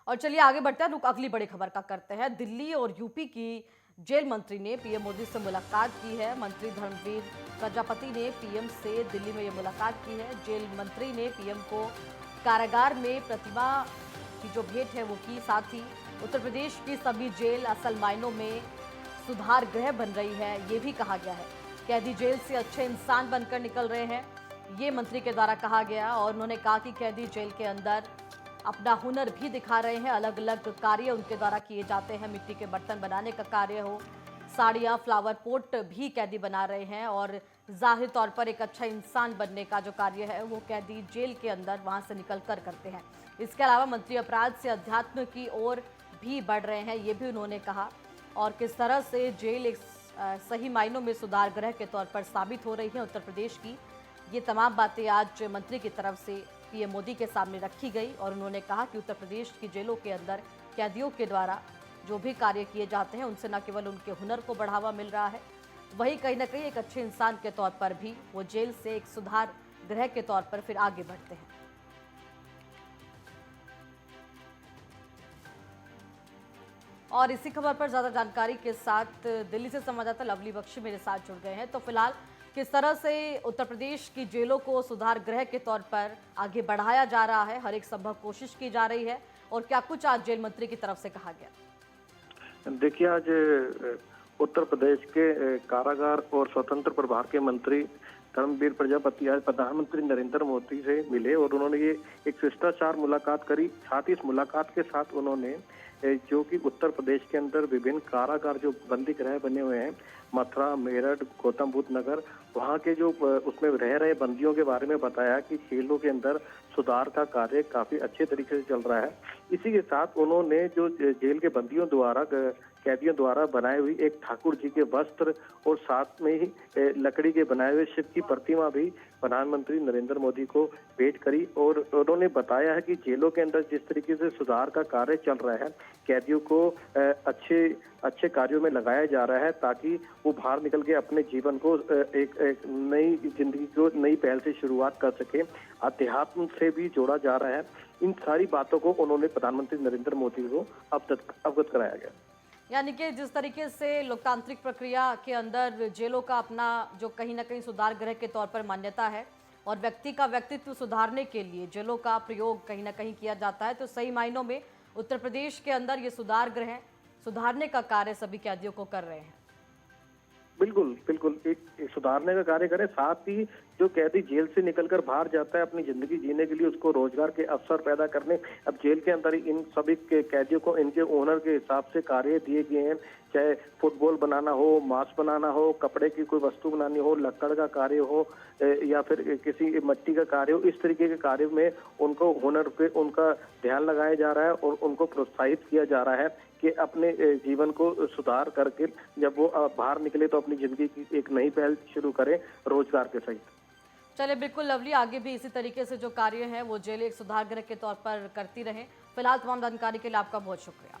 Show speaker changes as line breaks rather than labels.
और चलिए आगे बढ़ते हैं, रुक अगली बड़ी खबर का करते हैं। दिल्ली और यूपी की जेल मंत्री ने पीएम मोदी से मुलाकात की है। मंत्री धर्मवीर प्रजापति ने पीएम से दिल्ली में ये मुलाकात की है। जेल मंत्री ने पीएम को कारागार में प्रतिमा की जो भेंट है वो की। साथ ही उत्तर प्रदेश की सभी जेल असल मायनों में सुधार गृह बन रही है, ये भी कहा गया है। कैदी जेल से अच्छे इंसान बनकर निकल रहे हैं, ये मंत्री के द्वारा कहा गया। और उन्होंने कहा कि कैदी जेल के अंदर अपना हुनर भी दिखा रहे हैं। अलग अलग कार्य उनके द्वारा किए जाते हैं। मिट्टी के बर्तन बनाने का कार्य हो, साड़ियाँ, फ्लावर पोट भी कैदी बना रहे हैं। और जाहिर तौर पर एक अच्छा इंसान बनने का जो कार्य है वो कैदी जेल के अंदर वहां से निकल कर करते हैं। इसके अलावा मंत्री अपराध से अध्यात्म की ओर भी बढ़ रहे हैं, ये भी उन्होंने कहा। और किस तरह से जेल एक सही मायनों में सुधार गृह के तौर पर साबित हो रही है उत्तर प्रदेश की, ये तमाम बातें आज मंत्री की तरफ से पीएम मोदी के सामने रखी गई। और उन्होंने कहा कि उत्तर प्रदेश की जेलों के अंदर कैदियों के द्वारा जो भी कार्य किए जाते हैं उनसे न केवल उनके हुनर को बढ़ावा मिल रहा है, वहीं कहीं ना कहीं एक अच्छे इंसान के तौर पर भी वो जेल से एक सुधार गृह के तौर पर फिर आगे बढ़ते हैं। और इसी खबर पर ज्यादा जानकारी के साथ दिल्ली से संवाददाता लवली बख्शी मेरे साथ जुड़ गए हैं। तो फिलहाल किस तरह से उत्तर प्रदेश की जेलों को सुधार गृह के तौर पर आगे बढ़ाया जा रहा है, हर एक संभव कोशिश की जा रही है, और क्या कुछ आज जेल मंत्री की तरफ से कहा गया?
देखिए, आज उत्तर प्रदेश के कारागार और स्वतंत्र प्रभार के मंत्री धर्मवीर प्रजापति आज प्रधानमंत्री नरेंद्र मोदी से मिले और उन्होंने ये एक शिष्टाचार मुलाकात करी। साथ ही इस मुलाकात के साथ उन्होंने जो कि उत्तर प्रदेश के अंदर विभिन्न कारागार जो बंदी गृह बने हुए हैं, मथुरा, मेरठ, गौतम बुद्ध नगर, वहाँ के जो उसमें रह रहे बंदियों के बारे में बताया कि जेलों के अंदर सुधार का कार्य काफी अच्छे तरीके से चल रहा है। इसी के साथ उन्होंने जो जेल के बंदियों द्वारा कैदियों द्वारा बनाए हुई एक ठाकुर जी के वस्त्र और साथ में ही लकड़ी के बनाए हुए शिव की प्रतिमा भी प्रधानमंत्री नरेंद्र मोदी को भेंट करी। और उन्होंने बताया है कि जेलों के अंदर जिस तरीके से सुधार का कार्य चल रहा है, कैदियों को अच्छे कार्यों में लगाया जा रहा है ताकि वो बाहर निकल के अपने जीवन को एक नई जिंदगी को नई पहल से शुरुआत कर सके। अध्यात्म से भी जोड़ा जा रहा है। इन सारी बातों को उन्होंने प्रधानमंत्री नरेंद्र मोदी को अवगत कराया गया।
यानी कि जिस तरीके से लोकतांत्रिक प्रक्रिया के अंदर जेलों का अपना जो कहीं ना कहीं सुधार गृह के तौर पर मान्यता है और व्यक्ति का व्यक्तित्व सुधारने के लिए जेलों का प्रयोग कहीं ना कहीं किया जाता है, तो सही मायनों में उत्तर प्रदेश के अंदर ये सुधार गृह सुधारने का कार्य सभी कैदियों को कर रहे हैं।
बिल्कुल बिल्कुल, एक सुधारने का कार्य करें। साथ ही जो कैदी जेल से निकलकर बाहर जाता है अपनी जिंदगी जीने के लिए, उसको रोजगार के अवसर पैदा करने। अब जेल के अंदर इन सभी कैदियों को इनके ओनर के हिसाब से कार्य दिए गए हैं, चाहे फुटबॉल बनाना हो, मांस बनाना हो, कपड़े की कोई वस्तु बनानी हो, लकड़ का कार्य हो या फिर किसी मिट्टी का कार्य हो। इस तरीके के कार्य में उनको हुनर पे उनका ध्यान लगाया जा रहा है और उनको प्रोत्साहित किया जा रहा है कि अपने जीवन को सुधार करके जब वो बाहर निकले तो अपनी जिंदगी की एक नई पहल शुरू करें रोजगार के सहित।
चले बिल्कुल लवली, आगे भी इसी तरीके से जो कार्य है वो जेल एक सुधार गृह के तौर पर करती रहे। फिलहाल तमाम जानकारी के लिए आपका बहुत शुक्रिया।